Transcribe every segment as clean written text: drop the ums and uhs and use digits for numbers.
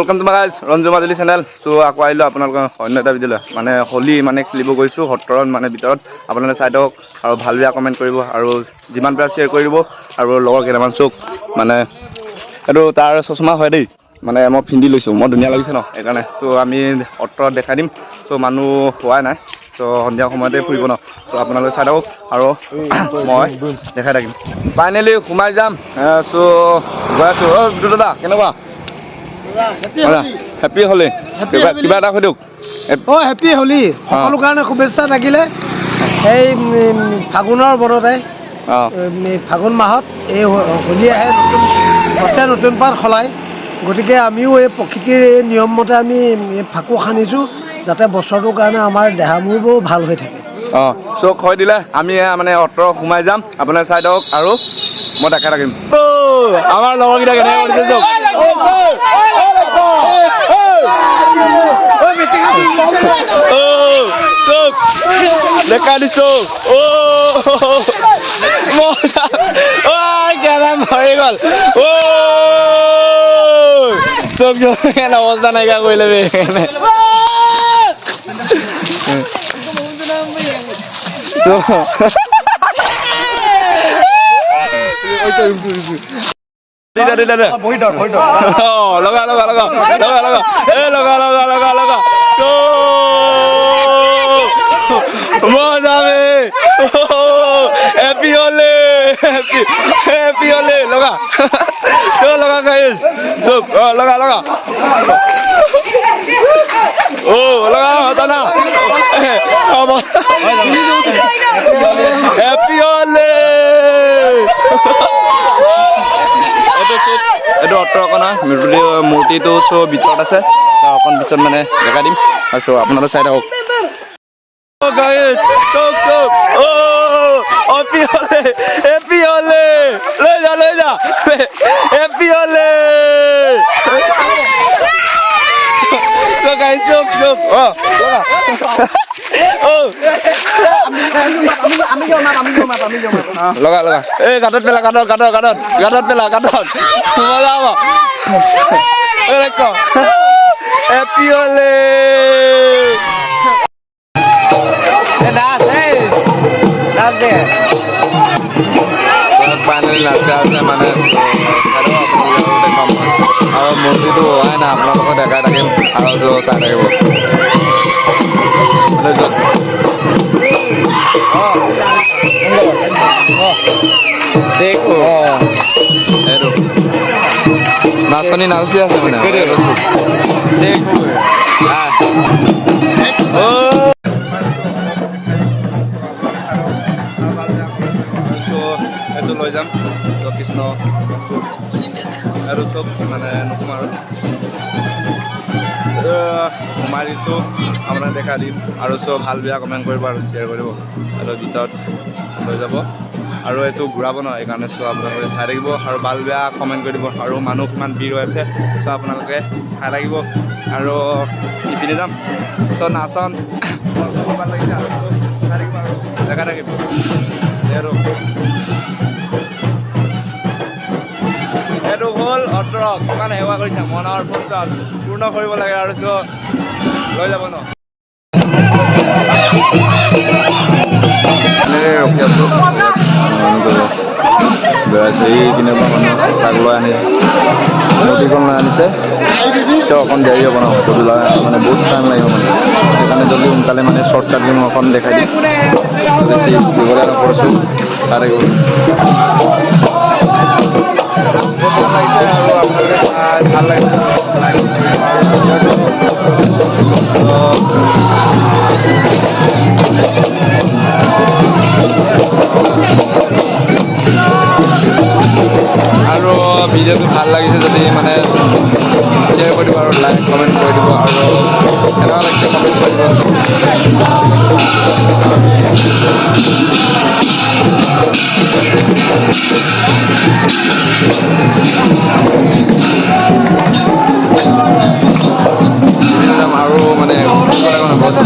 welcome to my guys Ranju Majuli channel so आको आइलो आपनालोक अन्य এটা ভিডিও মানে হোলি মানে খেলিব গৈছো হটৰন মানে ভিতৰত আপোনালোকে চাই দিয়ক আৰু ভাল বেয়া কমেন্ট কৰিব আৰু যিমান পাৰে শেয়াৰ কৰিব আৰু লগৰ কেইটামান চোক মানে এটো তাৰ চশমা হয় দেই মানে মই পিন্ধি লৈছো মই ধুনীয়া লাগিছে ন এইকাৰণে সো আমি হটৰত দেখাই দিম সো মানুহ হোৱা নাই সো সন্ধিয়া সময়তে ফুৰিব ন সো আপোনালোকে চাই দিয়ক আৰু মই দেখাই থাকিম ফাইনালি ঘুমাই যাম সো গৈ আছো অ দাদা কেনেকুৱা হেপী হোলি কিবা এটা কৈ দিয়ক অ হেপী হোলি সকলো কাৰণে শুভেচ্ছা থাকিলে এই ফাগুনৰ বৰতে ফাগুন মাহত এই হোলি আহে নতুন নতুন পাত সলায় গতিকে আমিও এই প্ৰকৃতিৰ এই নিয়ম মতে আমি ফাকু সানিছোঁ যাতে বছৰটোৰ কাৰণে আমাৰ দেহা মূৰবোৰ ভাল হৈ থাকে চোক হৈ দিলে আমি মানে অটো সোমাই যাম আপোনাৰ চাই দিয়ক আৰু মই দেখাই থাকিম আমাৰ লগৰকেইটা কেনেকৈ কৰিছে চোক দেখা দিছো মৰি গল চোক অৱস্থা নাইকিয়া কৰি ল'বি এইটো অট্টকনা মূৰ্তিটো চব ভিতৰত আছে অকণ পিছত মানে দেখাই দিম আৰু আপোনালোকে চাই থাকক লৈ যা হেপী হলে লগা লগা এই গাঁতত পেলা গাঁতত পেলা গাঁতত মজা হ'ব হেপী হলে ফাইনেলি নাচা আছে মানে আৰু মূৰ্তিটো হোৱাই নাই আপোনালোকক দেখাই থাকিম আৰু চাই থাকিব এইটো নাচনি নাচি আছে মানে এইটো লৈ যাম কৃষ্ণ আৰু চব মানে নকম আৰু সোমাই দিছোঁ আপোনাক দেখা দিম আৰু চব ভাল বেয়া কমেণ্ট কৰিব আৰু শ্বেয়াৰ কৰিব আৰু ভিতৰত লৈ যাব আৰু এইটো ঘূৰাব ন এইকাৰণে চোৱা আপোনালোকে চাই থাকিব আৰু ভাল বেয়া কমেণ্ট কৰি দিব আৰু মানুহ কিমান ভিৰ হৈ আছে চ' আপোনালোকে চাই থাকিব আৰু ইপিনে যাম চ' নাচন ভাল লাগিছে আৰু চাই থাকিব আৰু দেখা থাকিব আৰু এইটো হ'ল অট্ৰক কিমান সেৱা কৰিছে মনৰ পঞ্চায়ত পূৰ্ণ কৰিব লাগে আৰু চ' লৈ যাব ন ৰখি আছোঁ এইপিনে পৰা মানুহ তাক লৈ আনি নদীখন লৈ আনিছে তেওঁ অকণ দেৰি হ'ব ন গধূলি মানে বহুত টাইম লাগিব মানে সেইকাৰণে জলদি সোনকালে মানে শ্বৰ্টকাট দিম অকণ দেখাই দিম বেছি দীঘলীয়া নকৰিছোঁ চাই থাকিব ভাল লাগিছে আৰু আপোনালোকে ভাল লাগিছে আৰু ভিডিঅ'টো ভাল লাগিছে যদি মানে শ্বেয়াৰ কৰি দিব আৰু লাইক কমেণ্ট কৰি দিব আৰু কেনেকুৱা লাগিছে কমেণ্ট কৰি দিব আৰু মানে বহুত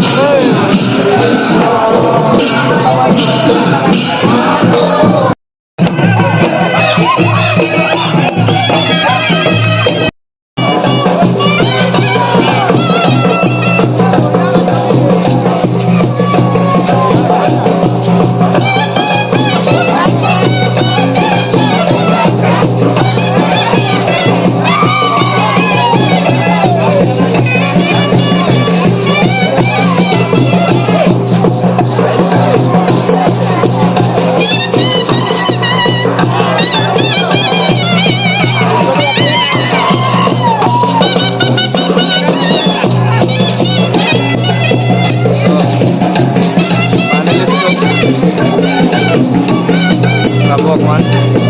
আছে